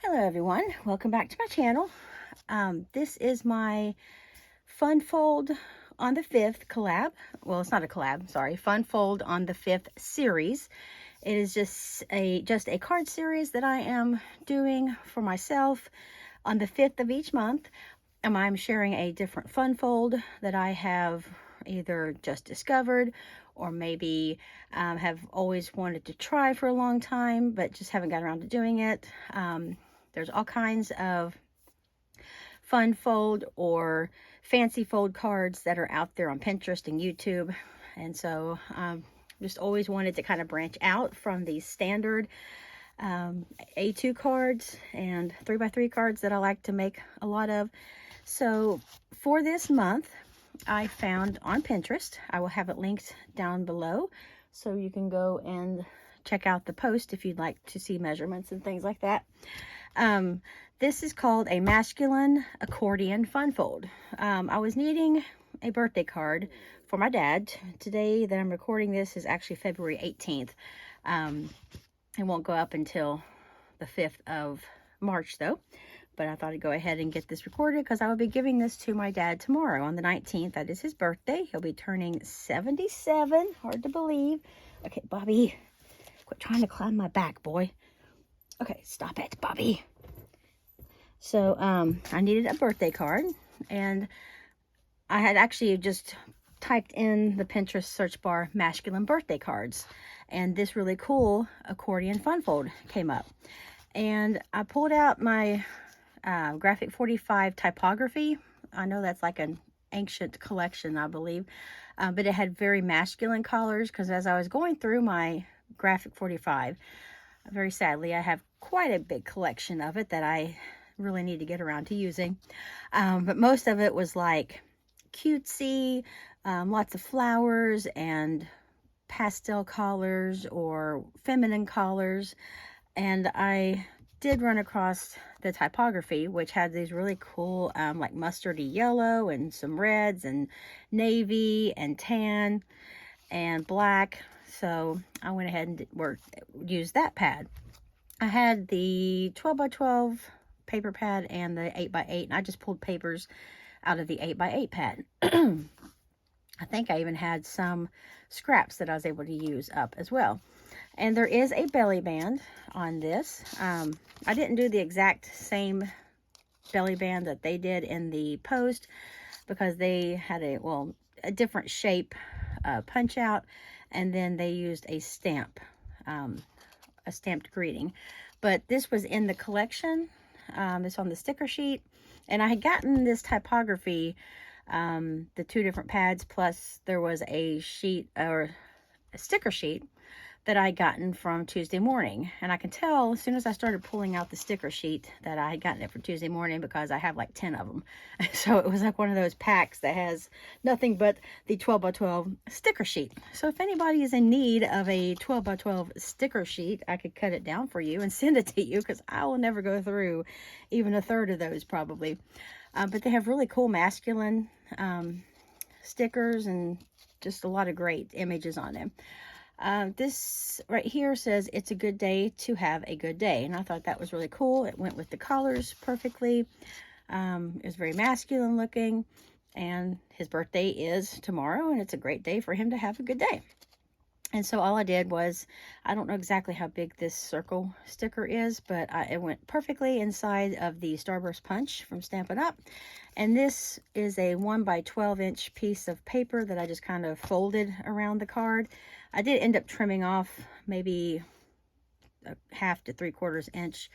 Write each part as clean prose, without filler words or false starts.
Hello everyone, welcome back to my channel. This is my Fun Fold on the 5th collab. Well, it's not a collab, sorry. Fun Fold on the 5th series. It is just a card series that I am doing for myself on the 5th of each month. I'm sharing a different Fun Fold that I have either just discovered or maybe have always wanted to try for a long time, but just haven't got around to doing it. There's all kinds of fun fold or fancy fold cards that are out there on Pinterest and YouTube. And so just always wanted to kind of branch out from these standard A2 cards and 3x3 cards that I like to make a lot of. So for this month, I found on Pinterest, I will have it linked down below so you can go and check out the post if you'd like to see measurements and things like that. This is called a masculine accordion fun fold. I was needing a birthday card for my dad. Today that I'm recording this is actually February 18th. It won't go up until the 5th of March though. But I thought I'd go ahead and get this recorded because I will be giving this to my dad tomorrow on the 19th. That is his birthday. He'll be turning 77. Hard to believe. Okay, Bobby, quit trying to climb my back, boy. Okay, stop it, Bobby. So I needed a birthday card, and I had actually just typed in the Pinterest search bar masculine birthday cards, and this really cool accordion fun fold came up. And I pulled out my graphic 45 typography. I know that's like an ancient collection, I believe, but it had very masculine colors because as I was going through my graphic 45, very sadly, I have quite a big collection of it that I really need to get around to using. But most of it was like cutesy, lots of flowers and pastel colors or feminine colors. And I did run across the typography, which had these really cool like mustardy yellow and some reds and navy and tan and black. So I went ahead and used that pad. I had the 12x12 paper pad and the 8x8, and I just pulled papers out of the 8x8 pad. I think I even had some scraps that I was able to use up as well. And there is a belly band on this. I didn't do the exact same belly band that they did in the post because they had a different shape punch out, and then they used a stamp, a stamped greeting. But this was in the collection. It's on the sticker sheet, and I had gotten this typography, the two different pads, plus there was a sheet or a sticker sheet that I had gotten from Tuesday morning. And I can tell as soon as I started pulling out the sticker sheet that I had gotten it for Tuesday morning because I have like 10 of them. So it was like one of those packs that has nothing but the 12x12 sticker sheet. So if anybody is in need of a 12x12 sticker sheet, I could cut it down for you and send it to you because I will never go through even a third of those probably. But they have really cool masculine stickers and just a lot of great images on them. This right here says it's a good day to have a good day, and I thought that was really cool. It went with the colors perfectly. It was very masculine looking, and his birthday is tomorrow, and it's a great day for him to have a good day. And so all I did was, I don't know exactly how big this circle sticker is, but it went perfectly inside of the Starburst Punch from Stampin' Up. And this is a 1x12 inch piece of paper that I just kind of folded around the card. I did end up trimming off maybe a 1/2 to 3/4 inch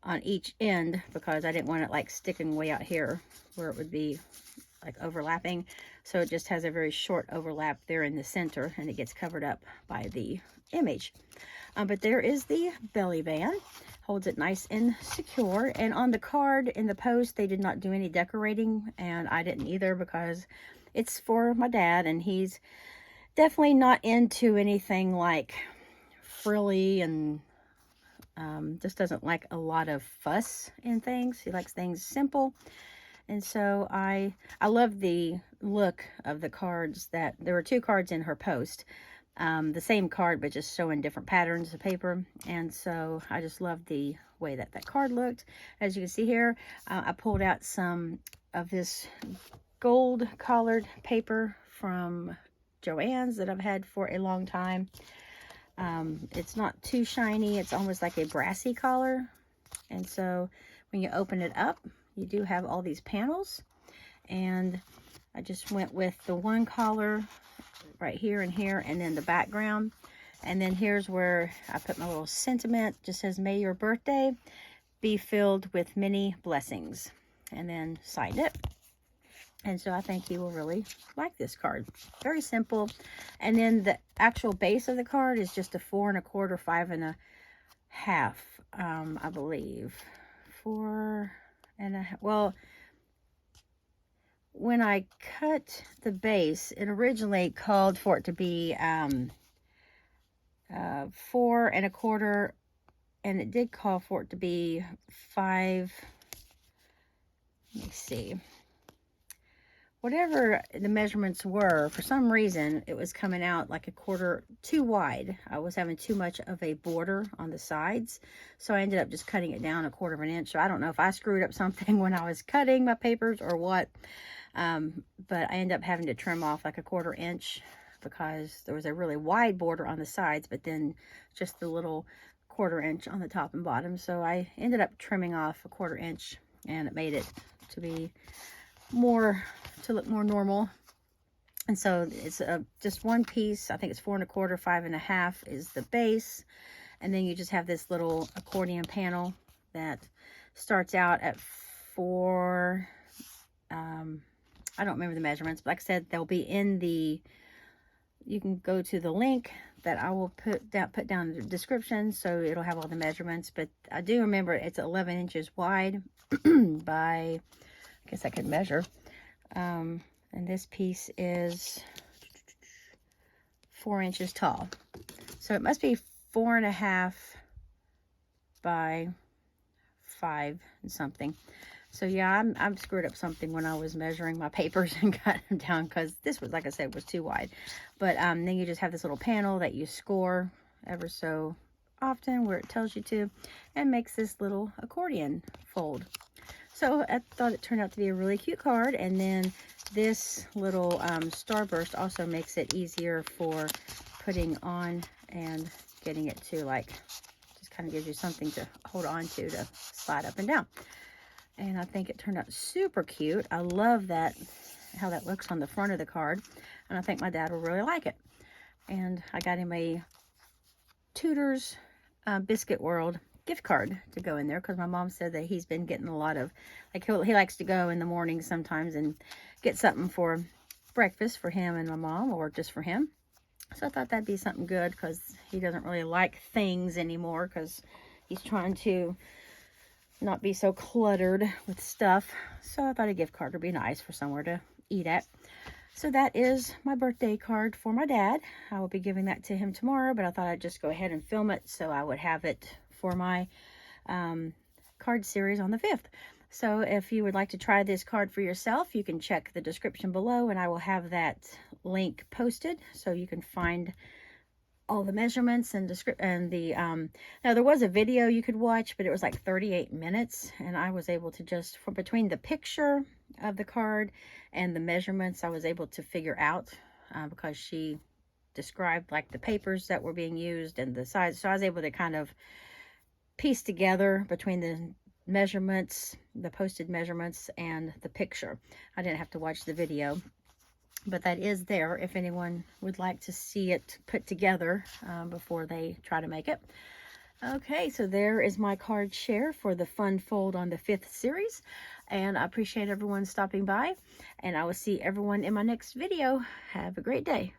on each end because I didn't want it like sticking way out here where it would be like overlapping. So it just has a very short overlap there in the center, and it gets covered up by the image. But there is the belly band. Holds it nice and secure. And on the card in the post, they did not do any decorating, and I didn't either because it's for my dad, and he's definitely not into anything like frilly and just doesn't like a lot of fuss in things. He likes things simple. And so I love the look of the cards. That there were 2 cards in her post. the same card, but just showing different patterns of paper. And so I just love the way that that card looked. As you can see here, I pulled out some of this gold collared paper from Joann's that I've had for a long time. It's not too shiny. It's almost like a brassy collar. And so when you open it up, you do have all these panels. And I just went with the one collar right here and here, and then the background. And then here's where I put my little sentiment. Just says, may your birthday be filled with many blessings. And then signed it. And so I think you will really like this card. Very simple. And then the actual base of the card is just a 4 1/4, 5 1/2, I believe. 4 1/2. Well, when I cut the base, it originally called for it to be 4 1/4, and it did call for it to be 5. Let me see. Whatever the measurements were, for some reason, it was coming out like a 1/4 too wide. I was having too much of a border on the sides. So I ended up just cutting it down 1/4 inch. So I don't know if I screwed up something when I was cutting my papers or what. But I ended up having to trim off like a 1/4 inch because there was a really wide border on the sides, but then just the little 1/4 inch on the top and bottom. So I ended up trimming off a 1/4 inch, and it made it to be to look more normal. And so it's just one piece. I think it's 4 1/4, 5 1/2 is the base. And then you just have this little accordion panel that starts out at 4. I don't remember the measurements, but like I said, they'll be in the, you can go to the link that I will put down in the description, so it'll have all the measurements. But I do remember it's 11 inches wide by, I guess I could measure. And this piece is 4 inches tall. So it must be 4 1/2 by 5 and something. So yeah, I'm screwed up something when I was measuring my papers and cut them down, because this was, like I said, was too wide. But then you just have this little panel that you score ever so often where it tells you to, and makes this little accordion fold. So I thought it turned out to be a really cute card. And then this little starburst also makes it easier for putting on and getting it to, like, just kind of gives you something to hold on to slide up and down. And I think it turned out super cute. I love that, how that looks on the front of the card. And I think my dad will really like it. And I got him a Tudor's Biscuit World gift card to go in there, because my mom said that he's been getting a lot of, like, he likes to go in the morning sometimes and get something for breakfast for him and my mom, or just for him. So I thought that'd be something good, because he doesn't really like things anymore, because he's trying to not be so cluttered with stuff. So I thought a gift card would be nice for somewhere to eat at. So that is my birthday card for my dad. I will be giving that to him tomorrow, but I thought I'd just go ahead and film it so I would have it for my card series on the 5th. So if you would like to try this card for yourself, you can check the description below, and I will have that link posted so you can find all the measurements and the now there was a video you could watch, but it was like 38 minutes, and I was able to just, from between the picture of the card and the measurements, I was able to figure out because she described like the papers that were being used and the size. So I was able to kind of piece together between the measurements, the posted measurements, and the picture. I didn't have to watch the video, but that is there if anyone would like to see it put together before they try to make it. Okay, so there is my card share for the Fun Fold on the 5th series, and I appreciate everyone stopping by, and I will see everyone in my next video. Have a great day.